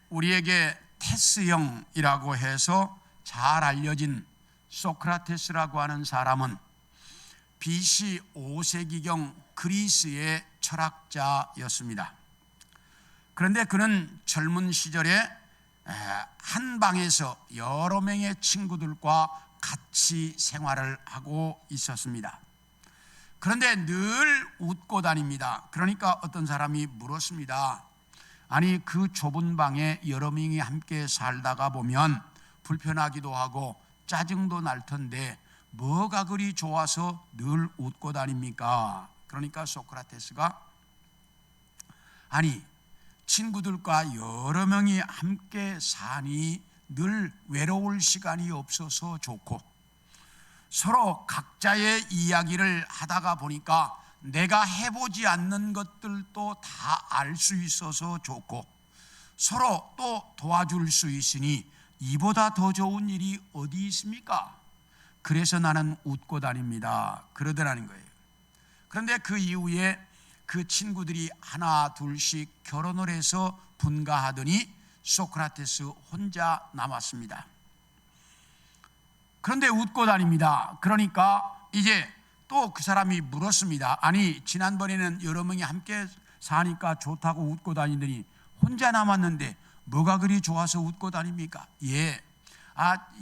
우리에게 테스형이라고 해서 잘 알려진 소크라테스라고 하는 사람은 BC 5세기경 그리스의 철학자였습니다. 그런데 그는 젊은 시절에 한 방에서 여러 명의 친구들과 같이 생활을 하고 있었습니다. 그런데 늘 웃고 다닙니다. 그러니까 어떤 사람이 물었습니다. 아니, 그 좁은 방에 여러 명이 함께 살다가 보면 불편하기도 하고 짜증도 날 텐데 뭐가 그리 좋아서 늘 웃고 다닙니까? 그러니까 소크라테스가 아니, 친구들과 여러 명이 함께 사니 늘 외로울 시간이 없어서 좋고 서로 각자의 이야기를 하다가 보니까 내가 해보지 않는 것들도 다 알 수 있어서 좋고 서로 또 도와줄 수 있으니 이보다 더 좋은 일이 어디 있습니까? 그래서 나는 웃고 다닙니다. 그러더라는 거예요. 그런데 그 이후에 그 친구들이 하나 둘씩 결혼을 해서 분가하더니 소크라테스 혼자 남았습니다. 그런데 웃고 다닙니다. 그러니까 이제 또 그 사람이 물었습니다. 아니, 지난번에는 여러 명이 함께 사니까 좋다고 웃고 다니더니 혼자 남았는데 뭐가 그리 좋아서 웃고 다닙니까? 예,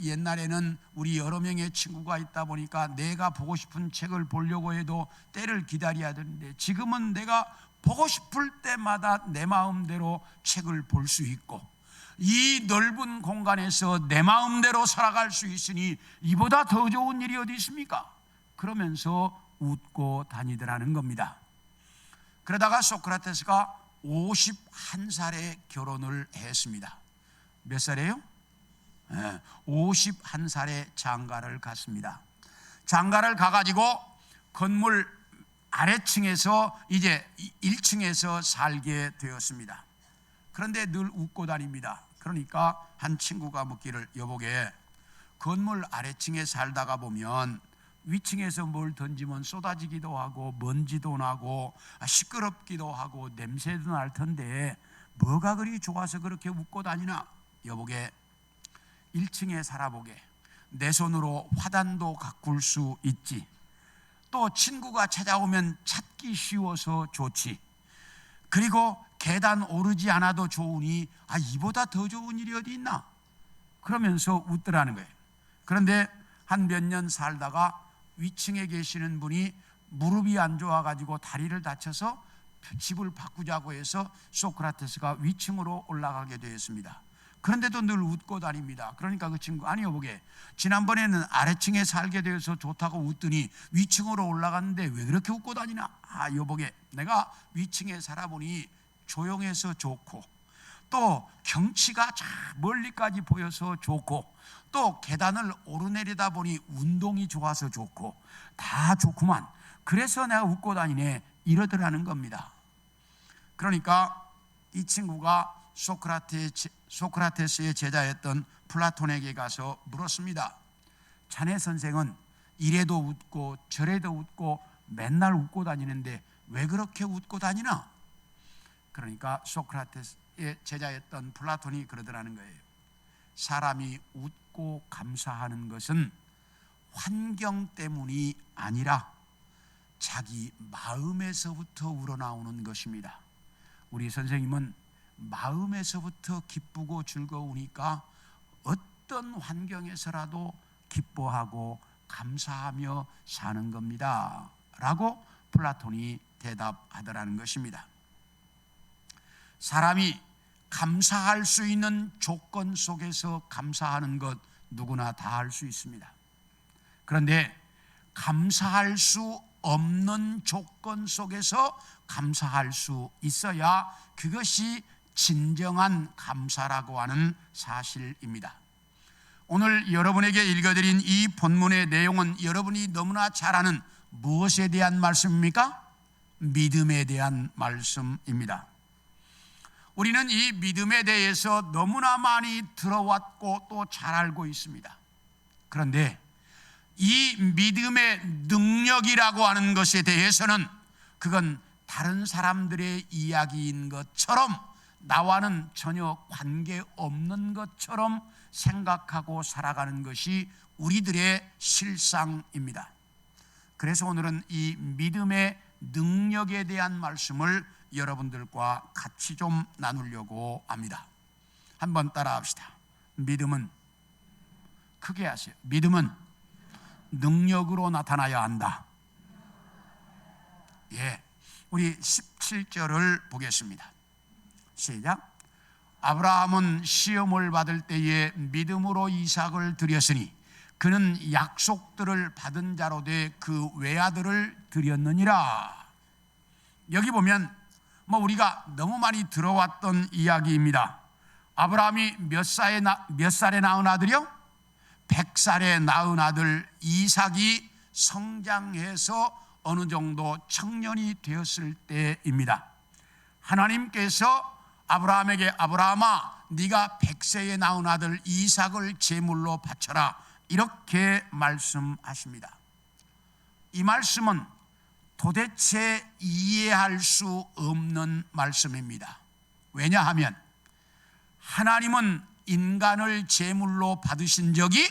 옛날에는 우리 여러 명의 친구가 있다 보니까 내가 보고 싶은 책을 보려고 해도 때를 기다려야 되는데 지금은 내가 보고 싶을 때마다 내 마음대로 책을 볼 수 있고 이 넓은 공간에서 내 마음대로 살아갈 수 있으니 이보다 더 좋은 일이 어디 있습니까? 그러면서 웃고 다니더라는 겁니다. 그러다가 소크라테스가 51살에 결혼을 했습니다. 몇 살이에요? 51살에 장가를 갔습니다. 장가를 가가지고 건물 아래층에서 이제 1층에서 살게 되었습니다. 그런데 늘 웃고 다닙니다. 그러니까 한 친구가 묻기를, 여보게, 건물 아래층에 살다가 보면 위층에서 뭘 던지면 쏟아지기도 하고 먼지도 나고 시끄럽기도 하고 냄새도 날 텐데 뭐가 그리 좋아서 그렇게 웃고 다니나? 여보게, 1층에 살아보게. 내 손으로 화단도 가꿀 수 있지. 또 친구가 찾아오면 찾기 쉬워서 좋지. 그리고 계단 오르지 않아도 좋으니 이보다 더 좋은 일이 어디 있나? 그러면서 웃더라는 거예요. 그런데 한 몇 년 살다가 위층에 계시는 분이 무릎이 안 좋아가지고 다리를 다쳐서 집을 바꾸자고 해서 소크라테스가 위층으로 올라가게 되었습니다. 그런데도 늘 웃고 다닙니다. 그러니까 그 친구, 아니 여보게, 지난번에는 아래층에 살게 되어서 좋다고 웃더니 위층으로 올라갔는데 왜 그렇게 웃고 다니나? 여보게, 내가 위층에 살아보니 조용해서 좋고 또 경치가 저 멀리까지 보여서 좋고 또 계단을 오르내리다 보니 운동이 좋아서 좋고 다 좋구만. 그래서 내가 웃고 다니네, 이러더라는 겁니다. 그러니까 이 친구가 소크라테스의 제자였던 플라톤에게 가서 물었습니다. 자네 선생은 이래도 웃고 저래도 웃고 맨날 웃고 다니는데 왜 그렇게 웃고 다니나? 그러니까 소크라테스의 제자였던 플라톤이 그러더라는 거예요. 사람이 웃고 감사하는 것은 환경 때문이 아니라 자기 마음에서부터 우러나오는 것입니다. 우리 선생님은 마음에서부터 기쁘고 즐거우니까 어떤 환경에서라도 기뻐하고 감사하며 사는 겁니다 라고 플라톤이 대답하더라는 것입니다. 사람이 감사할 수 있는 조건 속에서 감사하는 것 누구나 다 할 수 있습니다. 그런데 감사할 수 없는 조건 속에서 감사할 수 있어야 그것이 진정한 감사라고 하는 사실입니다. 오늘 여러분에게 읽어드린 이 본문의 내용은 여러분이 너무나 잘 아는 무엇에 대한 말씀입니까? 믿음에 대한 말씀입니다. 우리는 이 믿음에 대해서 너무나 많이 들어왔고 또 잘 알고 있습니다. 그런데 이 믿음의 능력이라고 하는 것에 대해서는 그건 다른 사람들의 이야기인 것처럼 나와는 전혀 관계없는 것처럼 생각하고 살아가는 것이 우리들의 실상입니다. 그래서 오늘은 이 믿음의 능력에 대한 말씀을 여러분들과 같이 좀 나누려고 합니다. 한번 따라 합시다. 믿음은, 크게 하세요. 믿음은 능력으로 나타나야 한다. 예, 우리 17절을 보겠습니다. 시작. 아브라함은 시험을 받을 때에 믿음으로 이삭을 드렸으니 그는 약속들을 받은 자로 돼 그 외아들을 드렸느니라. 여기 보면 우리가 너무 많이 들어왔던 이야기입니다. 아브라함이 몇 살에 낳은 아들이요? 100살에 낳은 아들 이삭이 성장해서 어느 정도 청년이 되었을 때입니다. 하나님께서 아브라함에게 아브라함아 네가 100세에 낳은 아들 이삭을 제물로 바쳐라 이렇게 말씀하십니다. 이 말씀은 도대체 이해할 수 없는 말씀입니다. 왜냐하면 하나님은 인간을 제물로 받으신 적이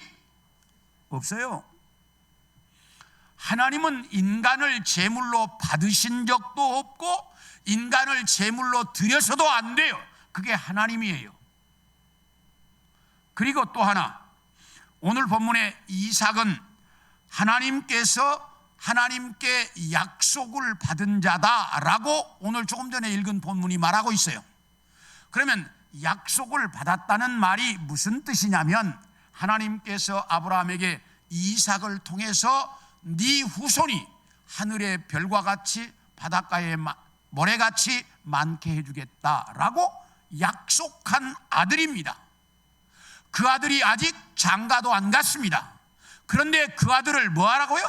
없어요. 하나님은 인간을 제물로 받으신 적도 없고 인간을 제물로 드려서도 안 돼요. 그게 하나님이에요. 그리고 또 하나, 오늘 본문의 이삭은 하나님께 약속을 받은 자다라고 오늘 조금 전에 읽은 본문이 말하고 있어요. 그러면 약속을 받았다는 말이 무슨 뜻이냐면 하나님께서 아브라함에게 이삭을 통해서 네 후손이 하늘의 별과 같이 바닷가의 모래같이 많게 해주겠다라고 약속한 아들입니다. 그 아들이 아직 장가도 안 갔습니다. 그런데 그 아들을 뭐 하라고요?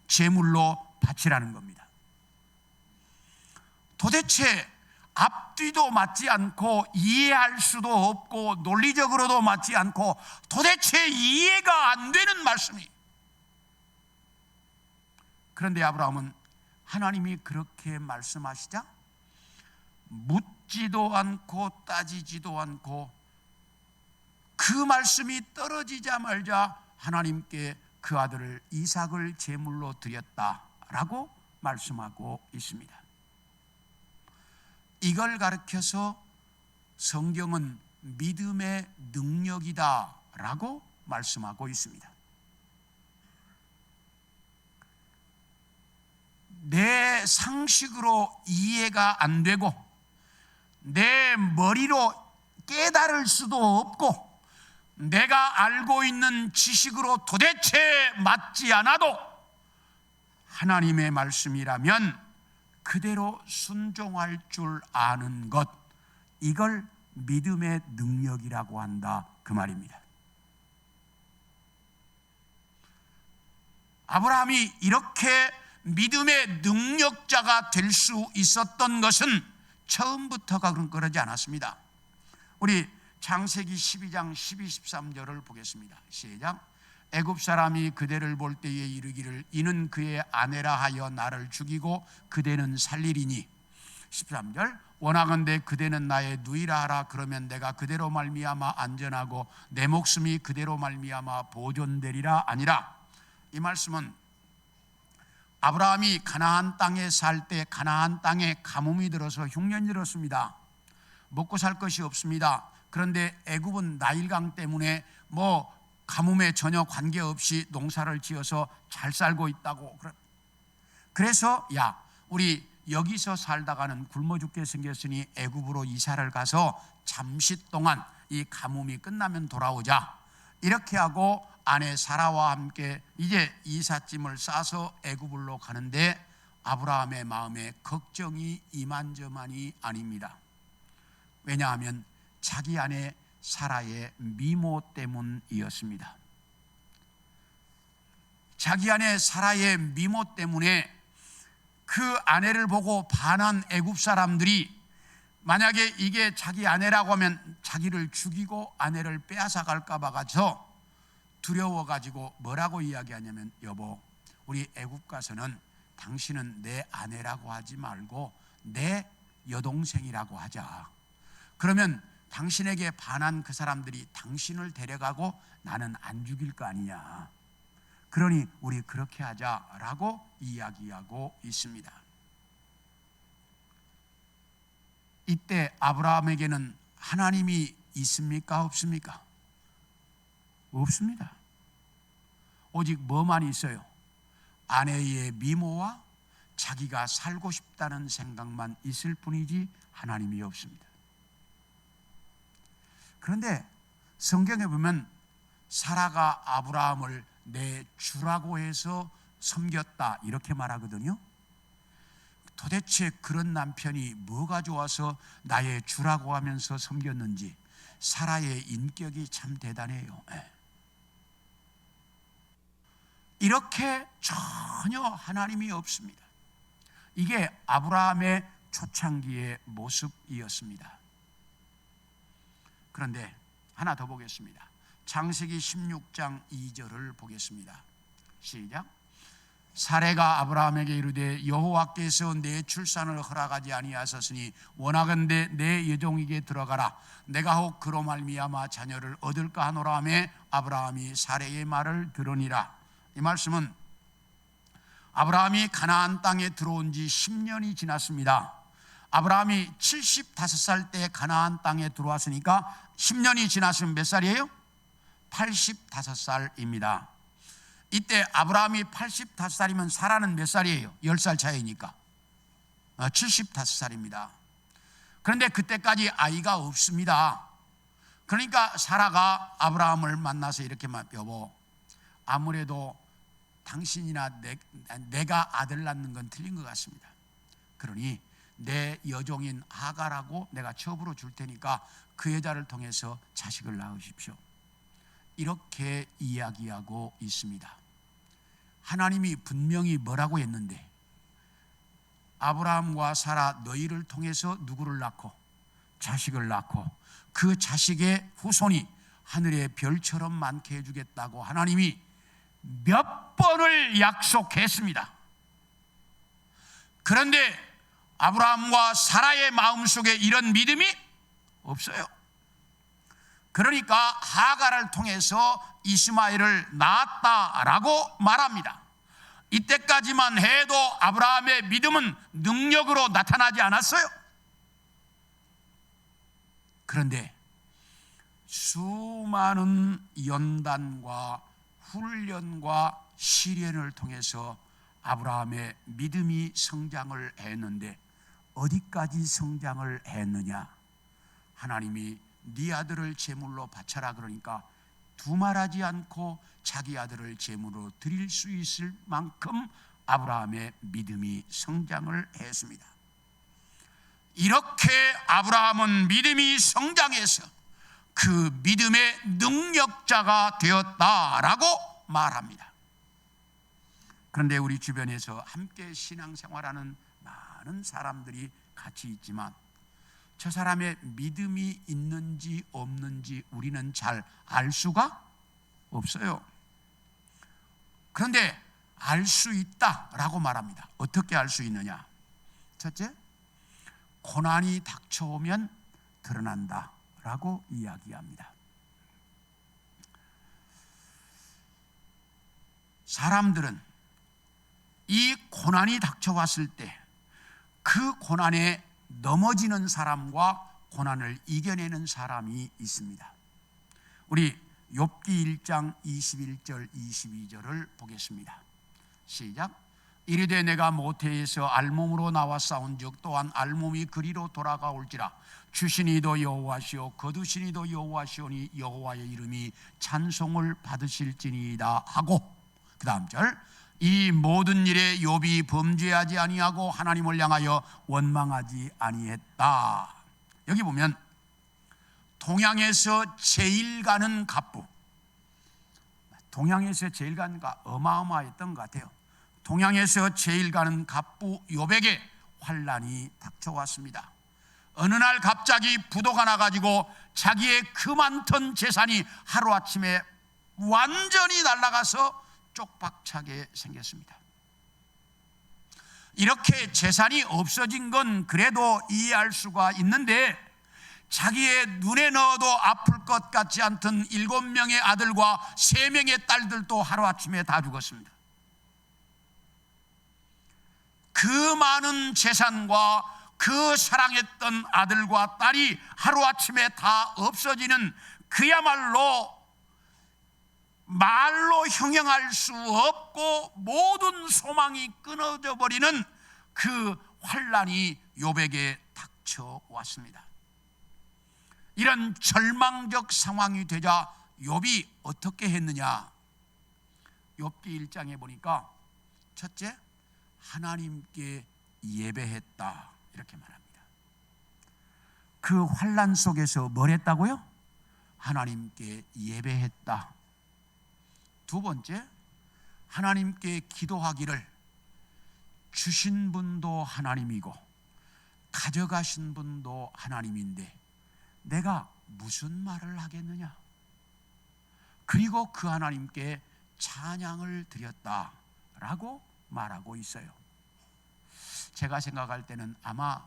제물로 바치라는 겁니다. 도대체 앞뒤도 맞지 않고 이해할 수도 없고 논리적으로도 맞지 않고 도대체 이해가 안 되는 말씀이. 그런데 아브라함은 하나님이 그렇게 말씀하시자 묻지도 않고 따지지도 않고 그 말씀이 떨어지자 말자 하나님께 그 아들을 이삭을 제물로 드렸다라고 말씀하고 있습니다. 이걸 가르쳐서 성경은 믿음의 능력이다라고 말씀하고 있습니다. 내 상식으로 이해가 안 되고 내 머리로 깨달을 수도 없고 내가 알고 있는 지식으로 도대체 맞지 않아도 하나님의 말씀이라면 그대로 순종할 줄 아는 것, 이걸 믿음의 능력이라고 한다 그 말입니다. 아브라함이 이렇게 믿음의 능력자가 될 수 있었던 것은 처음부터가 그러지 않았습니다. 우리 창세기 12장 12, 13절을 보겠습니다. 시작. 애굽 사람이 그대를 볼 때에 이르기를 이는 그의 아내라 하여 나를 죽이고 그대는 살리리니. 13절. 원하건대 그대는 나의 누이라 하라. 그러면 내가 그대로 말미암아 안전하고 내 목숨이 그대로 말미암아 보존되리라 아니라. 이 말씀은 아브라함이 가나안 땅에 살 때 가나안 땅에 가뭄이 들어서 흉년이 들었습니다. 먹고 살 것이 없습니다. 그런데 애굽은 나일강 때문에 가뭄에 전혀 관계없이 농사를 지어서 잘 살고 있다고. 그래서 우리 여기서 살다가는 굶어 죽게 생겼으니 애굽으로 이사를 가서 잠시 동안 이 가뭄이 끝나면 돌아오자. 이렇게 하고 아내 사라와 함께 이제 이삿짐을 싸서 애굽으로 가는데 아브라함의 마음에 걱정이 이만저만이 아닙니다. 왜냐하면 자기 아내 사라의 미모 때문이었습니다. 자기 아내 사라의 미모 때문에 그 아내를 보고 반한 애굽 사람들이 만약에 이게 자기 아내라고 하면 자기를 죽이고 아내를 빼앗아 갈까 봐 가서 두려워 가지고 뭐라고 이야기하냐면, 여보, 우리 애굽 가서는 당신은 내 아내라고 하지 말고 내 여동생이라고 하자. 그러면 당신에게 반한 그 사람들이 당신을 데려가고 나는 안 죽일 거 아니냐. 그러니 우리 그렇게 하자라고 이야기하고 있습니다. 이때 아브라함에게는 하나님이 있습니까? 없습니까? 없습니다. 오직 뭐만 있어요? 아내의 미모와 자기가 살고 싶다는 생각만 있을 뿐이지 하나님이 없습니다. 그런데 성경에 보면 사라가 아브라함을 내 주라고 해서 섬겼다 이렇게 말하거든요. 도대체 그런 남편이 뭐가 좋아서 나의 주라고 하면서 섬겼는지 사라의 인격이 참 대단해요. 이렇게 전혀 하나님이 없습니다. 이게 아브라함의 초창기의 모습이었습니다. 그런데 하나 더 보겠습니다. 창세기 16장 2절을 보겠습니다. 시작. 사레가 아브라함에게 이르되 여호와께서 내 출산을 허락하지 아니하셨으니 원하건대 내 여종에게 들어가라. 내가 혹 그로 말미암아 자녀를 얻을까 하노라 하며 아브라함이 사레의 말을 들으니라. 이 말씀은 아브라함이 가나안 땅에 들어온 지 10년이 지났습니다. 아브라함이 75살 때 가나안 땅에 들어왔으니까 10년이 지났으면 몇 살이에요? 85살입니다. 이때 아브라함이 85살이면 사라는 몇 살이에요? 10살 차이니까 75살입니다. 그런데 그때까지 아이가 없습니다. 그러니까 사라가 아브라함을 만나서 이렇게 말, 여보, 아무래도 당신이나 내가 아들 낳는 건 틀린 것 같습니다. 그러니 내 여종인 하가라고 내가 첩으로 줄 테니까 그 여자를 통해서 자식을 낳으십시오. 이렇게 이야기하고 있습니다. 하나님이 분명히 뭐라고 했는데, 아브라함과 사라 너희를 통해서 누구를 낳고 자식을 낳고 그 자식의 후손이 하늘의 별처럼 많게 해주겠다고 하나님이 몇 번을 약속했습니다. 그런데 아브라함과 사라의 마음속에 이런 믿음이 없어요. 그러니까 하가를 통해서 이스마엘을 낳았다라고 말합니다. 이때까지만 해도 아브라함의 믿음은 능력으로 나타나지 않았어요. 그런데 수많은 연단과 훈련과 시련을 통해서 아브라함의 믿음이 성장을 했는데 어디까지 성장을 했느냐? 하나님이 네 아들을 제물로 바쳐라 그러니까 두말하지 않고 자기 아들을 제물로 드릴 수 있을 만큼 아브라함의 믿음이 성장을 했습니다. 이렇게 아브라함은 믿음이 성장해서 그 믿음의 능력자가 되었다라고 말합니다. 그런데 우리 주변에서 함께 신앙생활하는 많은 사람들이 같이 있지만 저 사람의 믿음이 있는지 없는지 우리는 잘 알 수가 없어요. 그런데 알 수 있다라고 말합니다. 어떻게 알 수 있느냐? 첫째, 고난이 닥쳐오면 드러난다라고 이야기합니다. 사람들은 이 고난이 닥쳐왔을 때 그 고난에 넘어지는 사람과 고난을 이겨내는 사람이 있습니다. 우리 욥기 1장 21절 22절을 보겠습니다. 시작. 이르되 내가 모태에서 알몸으로 나와 싸운즉 또한 알몸이 그리로 돌아가올지라. 주시니도 여호와시오 거두시니도 여호와시오니 여호와의 이름이 찬송을 받으실지니이다 하고, 그 다음 절, 이 모든 일에 욥이 범죄하지 아니하고 하나님을 향하여 원망하지 아니했다. 여기 보면 동양에서 제일 가는 갑부, 동양에서 제일 가는 가 어마어마했던 것 같아요. 동양에서 제일 가는 갑부 욥에게 환난이 닥쳐왔습니다. 어느 날 갑자기 부도가 나가지고 자기의 그 많던 재산이 하루아침에 완전히 날아가서 쪽박차게 생겼습니다. 이렇게 재산이 없어진 건 그래도 이해할 수가 있는데, 자기의 눈에 넣어도 아플 것 같지 않던 7명의 아들과 3명의 딸들도 하루아침에 다 죽었습니다. 그 많은 재산과 그 사랑했던 아들과 딸이 하루아침에 다 없어지는, 그야말로 말로 형용할 수 없고 모든 소망이 끊어져 버리는 그 환난이 욥에게 닥쳐왔습니다. 이런 절망적 상황이 되자 욥이 어떻게 했느냐? 욥기 1장에 보니까 첫째, 하나님께 예배했다 이렇게 말합니다. 그 환난 속에서 뭘 했다고요? 하나님께 예배했다. 두 번째, 하나님께 기도하기를 주신 분도 하나님이고 가져가신 분도 하나님인데 내가 무슨 말을 하겠느냐? 그리고 그 하나님께 찬양을 드렸다라고 말하고 있어요. 제가 생각할 때는 아마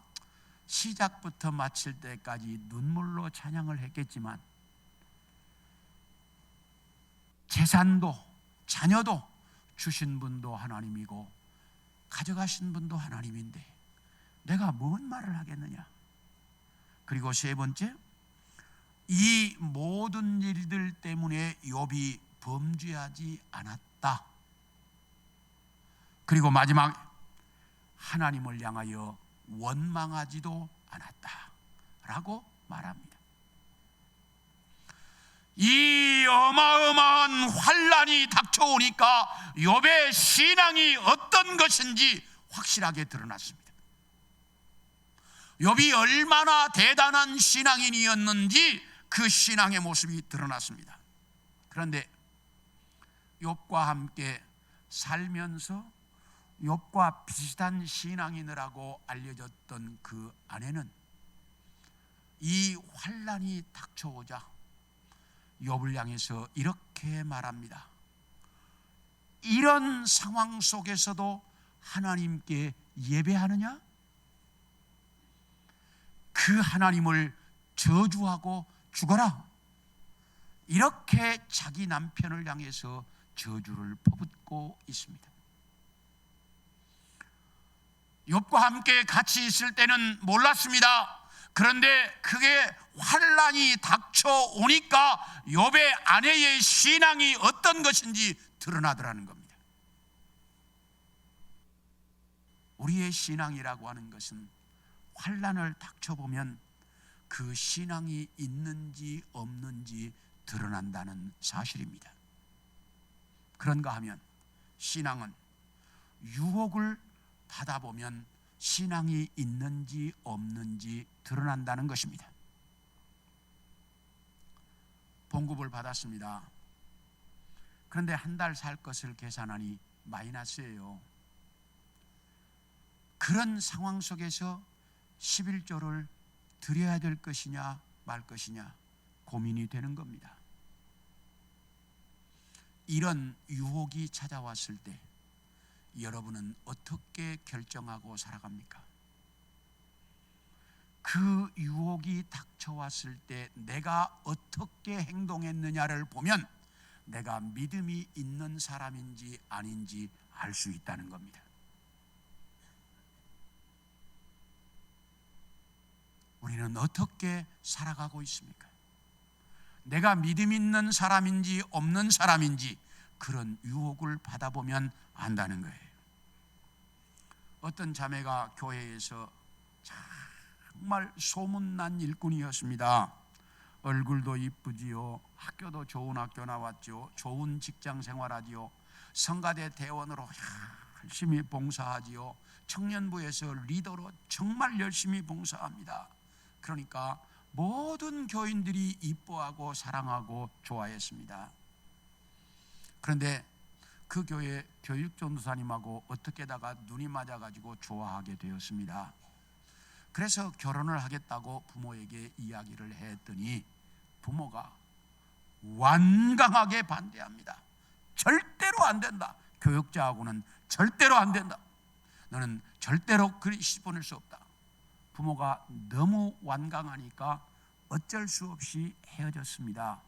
시작부터 마칠 때까지 눈물로 찬양을 했겠지만 재산도 자녀도 주신 분도 하나님이고 가져가신 분도 하나님인데 내가 뭔 말을 하겠느냐? 그리고 세 번째, 이 모든 일들 때문에 욥이 범죄하지 않았다. 그리고 마지막, 하나님을 향하여 원망하지도 않았다 라고 말합니다. 이 어마어마한 환난이 닥쳐오니까 욥의 신앙이 어떤 것인지 확실하게 드러났습니다. 욥이 얼마나 대단한 신앙인이었는지 그 신앙의 모습이 드러났습니다. 그런데 욥과 함께 살면서 욥과 비슷한 신앙인이라고 알려졌던 그 아내는 이 환난이 닥쳐오자 욥을 향해서 이렇게 말합니다. 이런 상황 속에서도 하나님께 예배하느냐? 그 하나님을 저주하고 죽어라. 이렇게 자기 남편을 향해서 저주를 퍼붓고 있습니다. 욥과 함께 같이 있을 때는 몰랐습니다. 그런데 그게 환난이 닥쳐오니까 욥의 아내의 신앙이 어떤 것인지 드러나더라는 겁니다. 우리의 신앙이라고 하는 것은 환난을 닥쳐보면 그 신앙이 있는지 없는지 드러난다는 사실입니다. 그런가 하면 신앙은 유혹을 받아보면 신앙이 있는지 없는지 드러난다는 것입니다. 봉급을 받았습니다. 그런데 한 달 살 것을 계산하니 마이너스예요. 그런 상황 속에서 11조를 드려야 될 것이냐 말 것이냐 고민이 되는 겁니다. 이런 유혹이 찾아왔을 때 여러분은 어떻게 결정하고 살아갑니까? 그 유혹이 닥쳐왔을 때 내가 어떻게 행동했느냐를 보면 내가 믿음이 있는 사람인지 아닌지 알 수 있다는 겁니다. 우리는 어떻게 살아가고 있습니까? 내가 믿음 있는 사람인지 없는 사람인지 그런 유혹을 받아보면 안다는 거예요. 어떤 자매가 교회에서 정말 소문난 일꾼이었습니다. 얼굴도 이쁘지요, 학교도 좋은 학교 나왔죠, 좋은 직장 생활하지요, 성가대 대원으로 열심히 봉사하지요, 청년부에서 리더로 정말 열심히 봉사합니다. 그러니까 모든 교인들이 이뻐하고 사랑하고 좋아했습니다. 그런데 그 교회 교육전도사님하고 어떻게다가 눈이 맞아가지고 좋아하게 되었습니다. 그래서 결혼을 하겠다고 부모에게 이야기를 했더니 부모가 완강하게 반대합니다. 절대로 안 된다. 교육자하고는 절대로 안 된다. 너는 절대로 그리 보낼 수 없다. 부모가 너무 완강하니까 어쩔 수 없이 헤어졌습니다.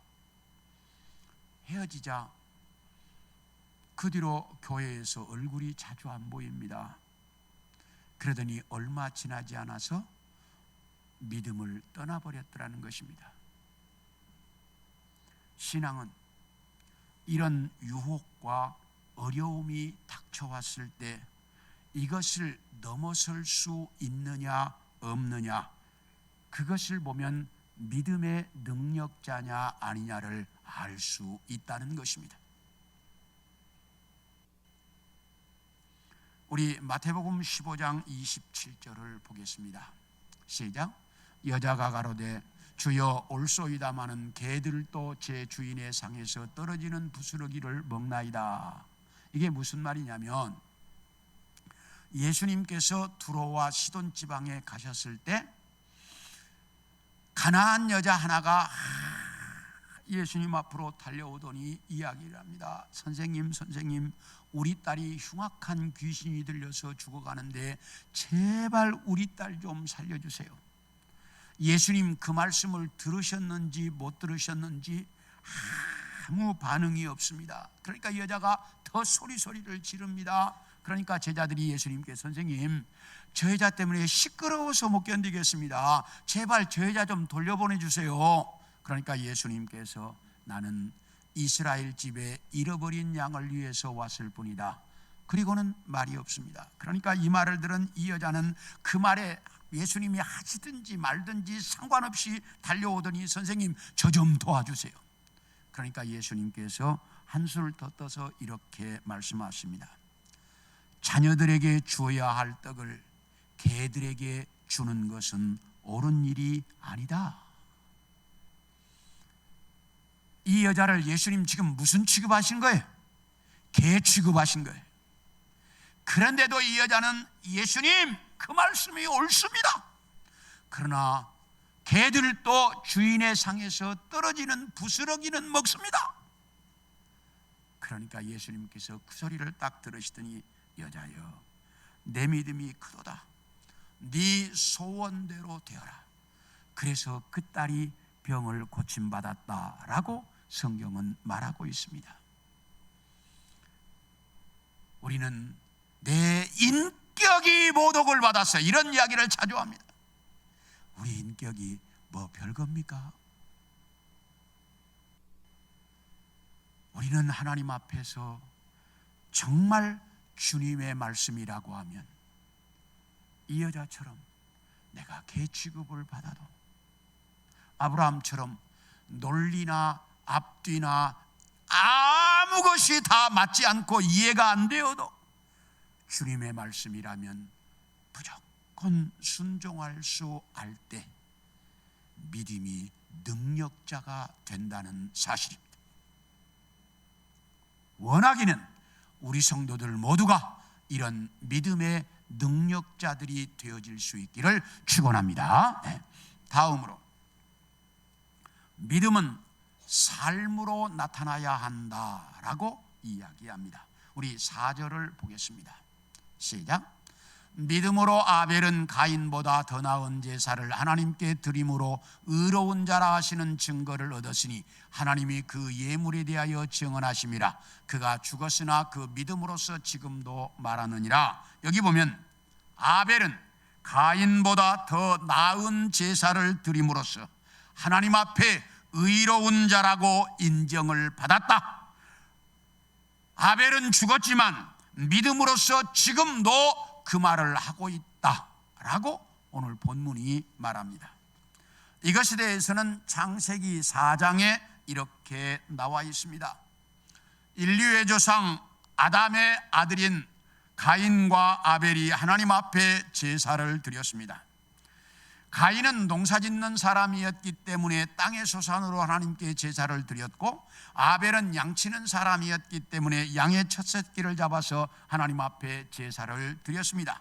헤어지자 그 뒤로 교회에서 얼굴이 자주 안 보입니다. 그러더니 얼마 지나지 않아서 믿음을 떠나버렸더라는 것입니다. 신앙은 이런 유혹과 어려움이 닥쳐왔을 때 이것을 넘어설 수 있느냐 없느냐, 그것을 보면 믿음의 능력자냐 아니냐를 알 수 있다는 것입니다. 우리 마태복음 15장 27절을 보겠습니다. 시작. 여자가 가로되 주여 올소이다마는 개들도 제 주인의 상에서 떨어지는 부스러기를 먹나이다. 이게 무슨 말이냐면 예수님께서 두로와 시돈 지방에 가셨을 때 가나안 여자 하나가 예수님 앞으로 달려오더니 이야기를 합니다. 선생님, 우리 딸이 흉악한 귀신이 들려서 죽어가는데 제발 우리 딸 좀 살려주세요. 예수님 그 말씀을 들으셨는지 못 들으셨는지 아무 반응이 없습니다. 그러니까 이 여자가 더 소리를 지릅니다. 그러니까 제자들이 예수님께 선생님, 저 여자 때문에 시끄러워서 못 견디겠습니다. 제발 저 여자 좀 돌려보내주세요. 그러니까 예수님께서 나는 이스라엘 집에 잃어버린 양을 위해서 왔을 뿐이다. 그리고는 말이 없습니다. 그러니까 이 말을 들은 이 여자는 그 말에 예수님이 하시든지 말든지 상관없이 달려오더니 선생님 저 좀 도와주세요. 그러니까 예수님께서 한술 더 떠서 이렇게 말씀하십니다. 자녀들에게 주어야 할 떡을 개들에게 주는 것은 옳은 일이 아니다. 이 여자를 예수님 지금 무슨 취급하신 거예요? 개 취급하신 거예요. 그런데도 이 여자는 예수님 그 말씀이 옳습니다. 그러나 개들도 주인의 상에서 떨어지는 부스러기는 먹습니다. 그러니까 예수님께서 그 소리를 딱 들으시더니 여자여, 내 믿음이 크도다. 네 소원대로 되어라. 그래서 그 딸이 병을 고침받았다라고 성경은 말하고 있습니다. 우리는 내 인격이 모독을 받았어요. 이런 이야기를 자주 합니다. 우리 인격이 뭐 별겁니까? 우리는 하나님 앞에서 정말 주님의 말씀이라고 하면 이 여자처럼 내가 개 취급을 받아도, 아브라함처럼 논리나 앞뒤나 아무 것이 다 맞지 않고 이해가 안 되어도 주님의 말씀이라면 무조건 순종할 수 알 때 믿음이 능력자가 된다는 사실입니다. 원하기는 우리 성도들 모두가 이런 믿음의 능력자들이 되어질 수 있기를 축원합니다. 다음으로 믿음은 삶으로 나타나야 한다라고 이야기합니다. 우리 4절을 보겠습니다. 시작. 믿음으로 아벨은 가인보다 더 나은 제사를 하나님께 드림으로 의로운 자라 하시는 증거를 얻었으니 하나님이 그 예물에 대하여 증언하심이라. 그가 죽었으나 그 믿음으로서 지금도 말하느니라. 여기 보면 아벨은 가인보다 더 나은 제사를 드림으로써 하나님 앞에 의로운 자라고 인정을 받았다. 아벨은 죽었지만 믿음으로써 지금도 그 말을 하고 있다라고 오늘 본문이 말합니다. 이것에 대해서는 창세기 4장에 이렇게 나와 있습니다. 인류의 조상 아담의 아들인 가인과 아벨이 하나님 앞에 제사를 드렸습니다. 가인은 농사짓는 사람이었기 때문에 땅의 소산으로 하나님께 제사를 드렸고, 아벨은 양치는 사람이었기 때문에 양의 첫 새끼를 잡아서 하나님 앞에 제사를 드렸습니다.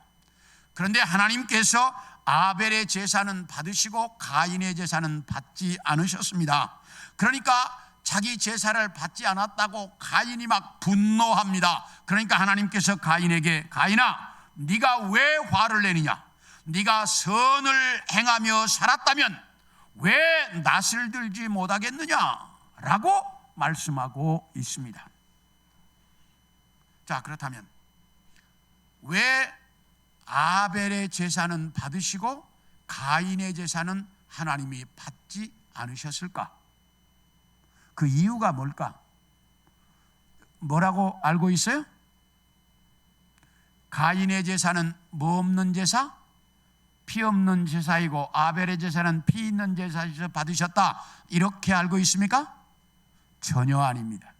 그런데 하나님께서 아벨의 제사는 받으시고 가인의 제사는 받지 않으셨습니다. 그러니까 자기 제사를 받지 않았다고 가인이 막 분노합니다. 그러니까 하나님께서 가인에게, 가인아, 네가 왜 화를 내느냐? 네가 선을 행하며 살았다면 왜 낫을 들지 못하겠느냐라고 말씀하고 있습니다. 자, 그렇다면 왜 아벨의 제사는 받으시고 가인의 제사는 하나님이 받지 않으셨을까? 그 이유가 뭘까? 뭐라고 알고 있어요? 가인의 제사는 뭐 없는 제사? 피 없는 제사이고 아벨의 제사는 피 있는 제사에서 받으셨다, 이렇게 알고 있습니까? 전혀 아닙니다.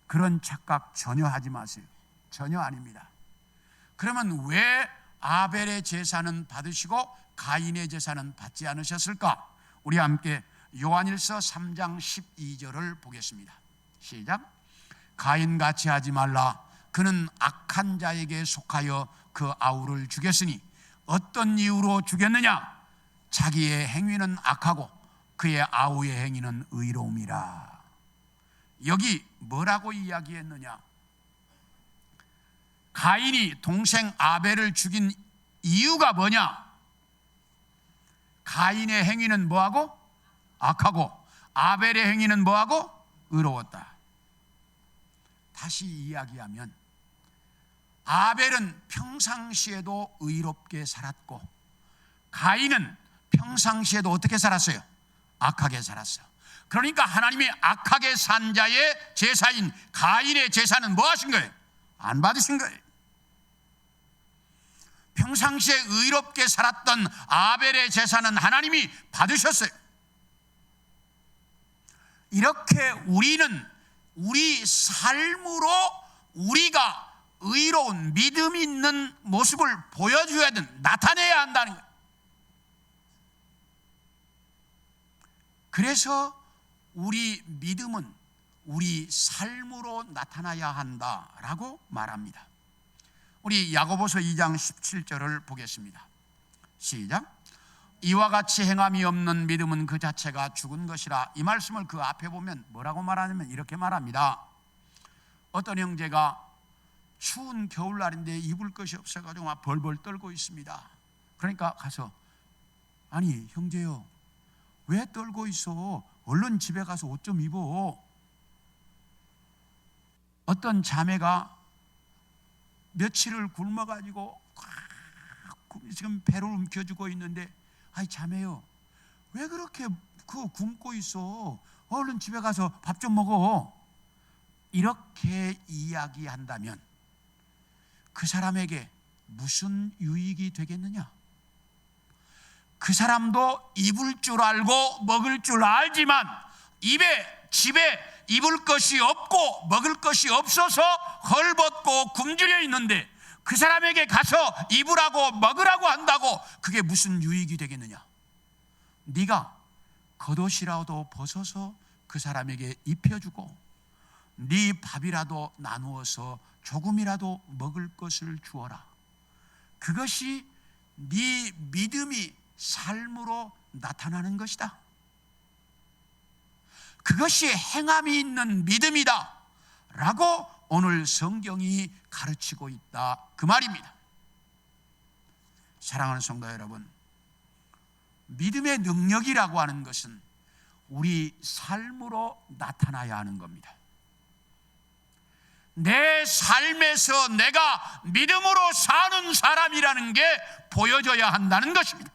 그런 착각 전혀 하지 마세요. 전혀 아닙니다. 그러면 왜 아벨의 제사는 받으시고 가인의 제사는 받지 않으셨을까? 우리 함께 요한일서 3장 12절을 보겠습니다. 시작. 가인같이 하지 말라. 그는 악한 자에게 속하여 그 아우를 죽였으니 어떤 이유로 죽였느냐? 자기의 행위는 악하고 그의 아우의 행위는 의로움이라. 여기 뭐라고 이야기했느냐? 가인이 동생 아벨을 죽인 이유가 뭐냐? 가인의 행위는 뭐하고? 악하고 아벨의 행위는 뭐하고? 의로웠다. 다시 이야기하면 아벨은 평상시에도 의롭게 살았고 가인은 평상시에도 어떻게 살았어요? 악하게 살았어요. 그러니까 하나님이 악하게 산 자의 제사인 가인의 제사는 뭐 하신 거예요? 안 받으신 거예요. 평상시에 의롭게 살았던 아벨의 제사는 하나님이 받으셨어요. 이렇게 우리는 우리 삶으로 우리가 의로운 믿음 있는 모습을 보여줘야 나타내야 한다는 거예요. 그래서 우리 믿음은 우리 삶으로 나타나야 한다라고 말합니다. 우리 야고보서 2장 17절을 보겠습니다. 시작. 이와 같이 행함이 없는 믿음은 그 자체가 죽은 것이라. 이 말씀을 그 앞에 보면 뭐라고 말하냐면 이렇게 말합니다. 어떤 형제가 추운 겨울날인데 입을 것이 없어가지고 막 벌벌 떨고 있습니다. 그러니까 가서, 아니 형제요, 왜 떨고 있어? 얼른 집에 가서 옷 좀 입어. 어떤 자매가 며칠을 굶어가지고 지금 배를 움켜쥐고 있는데, 아이 자매요, 왜 그렇게 굶고 있어? 얼른 집에 가서 밥 좀 먹어. 이렇게 이야기한다면 그 사람에게 무슨 유익이 되겠느냐? 그 사람도 입을 줄 알고 먹을 줄 알지만 집에 입을 것이 없고 먹을 것이 없어서 헐벗고 굶주려 있는데 그 사람에게 가서 입으라고 먹으라고 한다고 그게 무슨 유익이 되겠느냐? 네가 겉옷이라도 벗어서 그 사람에게 입혀주고 네 밥이라도 나누어서 조금이라도 먹을 것을 주어라. 그것이 네 믿음이 삶으로 나타나는 것이다. 그것이 행함이 있는 믿음이다 라고 오늘 성경이 가르치고 있다, 그 말입니다. 사랑하는 성도 여러분, 믿음의 능력이라고 하는 것은 우리 삶으로 나타나야 하는 겁니다. 내 삶에서 내가 믿음으로 사는 사람이라는 게 보여져야 한다는 것입니다.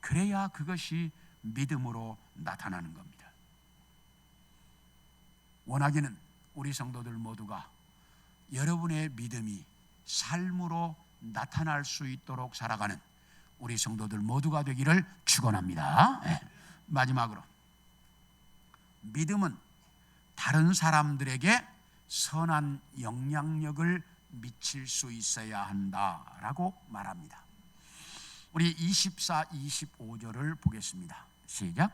그래야 그것이 믿음으로 나타나는 겁니다. 원하기는 우리 성도들 모두가 여러분의 믿음이 삶으로 나타날 수 있도록 살아가는 우리 성도들 모두가 되기를 축원합니다. 네. 마지막으로, 믿음은 다른 사람들에게 선한 영향력을 미칠 수 있어야 한다라고 말합니다. 우리 24, 25절을 보겠습니다. 시작.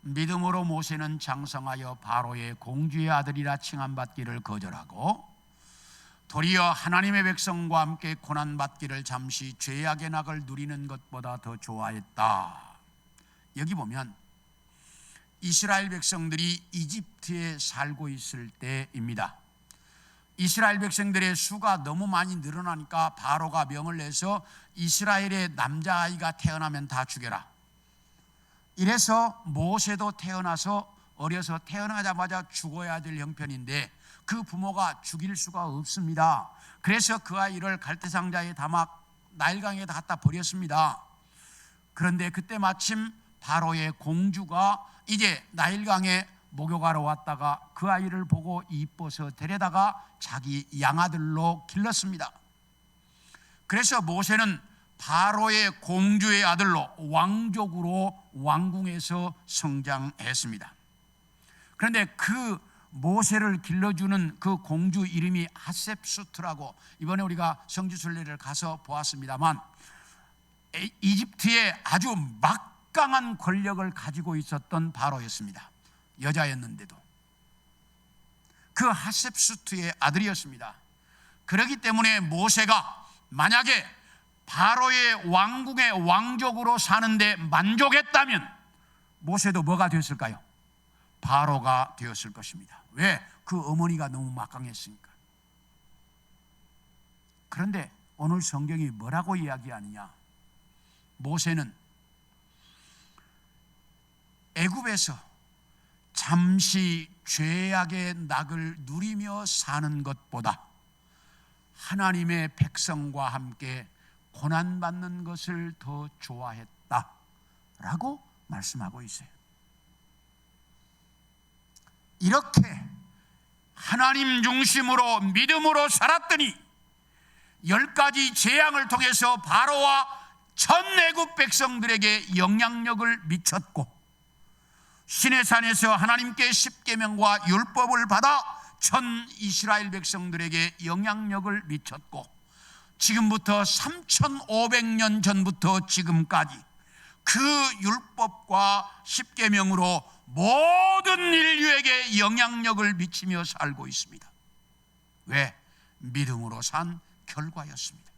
믿음으로 모세는 장성하여 바로의 공주의 아들이라 칭함받기를 거절하고 도리어 하나님의 백성과 함께 고난받기를 잠시 죄악의 낙을 누리는 것보다 더 좋아했다. 여기 보면 이스라엘 백성들이 이집트에 살고 있을 때입니다. 이스라엘 백성들의 수가 너무 많이 늘어나니까 바로가 명을 내서 이스라엘의 남자아이가 태어나면 다 죽여라. 이래서 모세도 태어나서 어려서 태어나자마자 죽어야 될 형편인데 그 부모가 죽일 수가 없습니다. 그래서 그 아이를 갈대상자에 담아 나일강에 갖다 버렸습니다. 그런데 그때 마침 바로의 공주가 이제 나일강에 목욕하러 왔다가 그 아이를 보고 이뻐서 데려다가 자기 양아들로 길렀습니다. 그래서 모세는 바로의 공주의 아들로 왕족으로 왕궁에서 성장했습니다. 그런데 그 모세를 길러주는 그 공주 이름이 하셉수트라고 이번에 우리가 성지순례를 가서 보았습니다만 이집트에 아주 막강한 권력을 가지고 있었던 바로였습니다. 여자였는데도 그 하셉수트의 아들이었습니다. 그렇기 때문에 모세가 만약에 바로의 왕궁의 왕족으로 사는데 만족했다면 모세도 뭐가 되었을까요? 바로가 되었을 것입니다. 왜? 그 어머니가 너무 막강했으니까. 그런데 오늘 성경이 뭐라고 이야기하느냐? 모세는 애굽에서 잠시 죄악의 낙을 누리며 사는 것보다 하나님의 백성과 함께 고난받는 것을 더 좋아했다라고 말씀하고 있어요. 이렇게 하나님 중심으로 믿음으로 살았더니 10가지 재앙을 통해서 바로와 전 애굽 백성들에게 영향력을 미쳤고 시내산에서 하나님께 십계명과 율법을 받아 전 이스라엘 백성들에게 영향력을 미쳤고 지금부터 3,500년 전부터 지금까지 그 율법과 십계명으로 모든 인류에게 영향력을 미치며 살고 있습니다. 왜? 믿음으로 산 결과였습니다.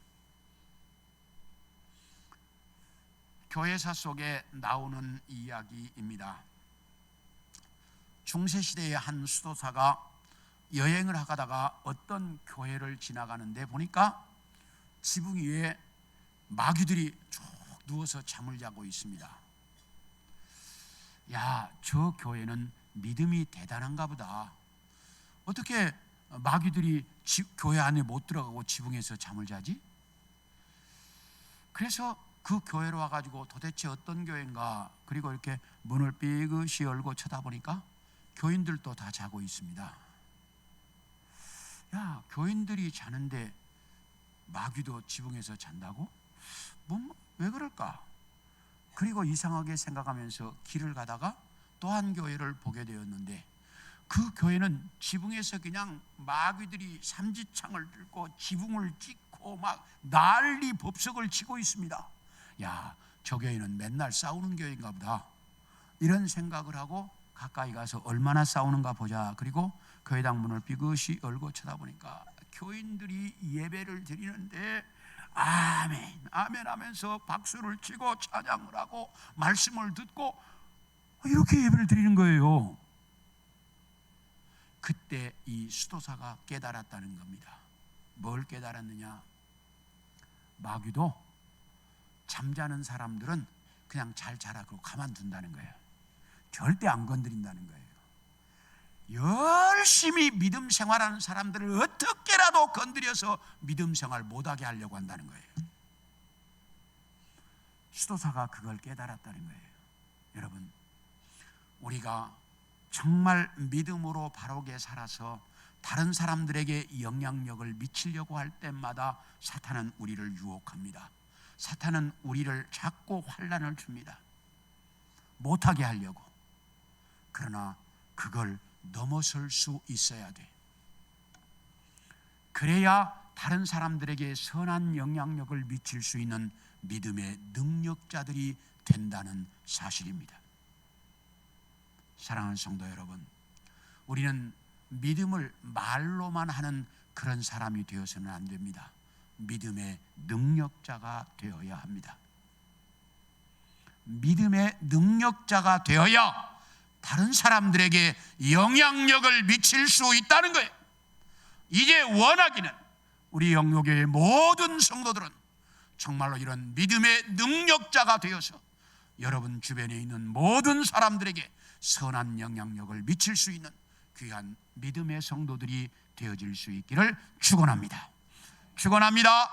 교회사 속에 나오는 이야기입니다. 중세시대의 한 수도사가 여행을 하다가 어떤 교회를 지나가는데 보니까 지붕 위에 마귀들이 쭉 누워서 잠을 자고 있습니다. 야, 저 교회는 믿음이 대단한가 보다. 어떻게 마귀들이 교회 안에 못 들어가고 지붕에서 잠을 자지? 그래서 그 교회로 와가지고 도대체 어떤 교회인가, 그리고 이렇게 문을 삐그시 열고 쳐다보니까 교인들도 다 자고 있습니다. 야, 교인들이 자는데 마귀도 지붕에서 잔다고? 왜 그럴까? 그리고 이상하게 생각하면서 길을 가다가 또 한 교회를 보게 되었는데 그 교회는 지붕에서 그냥 마귀들이 삼지창을 들고 지붕을 찍고 막 난리 법석을 치고 있습니다. 야, 저 교회는 맨날 싸우는 교회인가 보다. 이런 생각을 하고 가까이 가서 얼마나 싸우는가 보자. 그리고 교회당 문을 삐그시 열고 쳐다보니까 교인들이 예배를 드리는데 아멘 아멘 하면서 박수를 치고 찬양을 하고 말씀을 듣고 이렇게 예배를 드리는 거예요. 그때 이 수도사가 깨달았다는 겁니다. 뭘 깨달았느냐? 마귀도 잠자는 사람들은 그냥 잘 자라고 가만둔다는 거예요. 절대 안 건드린다는 거예요. 열심히 믿음 생활하는 사람들을 어떻게라도 건드려서 믿음 생활 못하게 하려고 한다는 거예요. 수도사가 그걸 깨달았다는 거예요. 여러분, 우리가 정말 믿음으로 바르게 살아서 다른 사람들에게 영향력을 미치려고 할 때마다 사탄은 우리를 유혹합니다. 사탄은 우리를 자꾸 환난을 줍니다. 못하게 하려고. 그러나 그걸 넘어설 수 있어야 돼. 그래야 다른 사람들에게 선한 영향력을 미칠 수 있는 믿음의 능력자들이 된다는 사실입니다. 사랑하는 성도 여러분, 우리는 믿음을 말로만 하는 그런 사람이 되어서는 안 됩니다. 믿음의 능력자가 되어야 합니다. 믿음의 능력자가 되어야 다른 사람들에게 영향력을 미칠 수 있다는 거예요. 이제 원하기는 우리 영로교의 모든 성도들은 정말로 이런 믿음의 능력자가 되어서 여러분 주변에 있는 모든 사람들에게 선한 영향력을 미칠 수 있는 귀한 믿음의 성도들이 되어질 수 있기를 축원합니다. 축원합니다.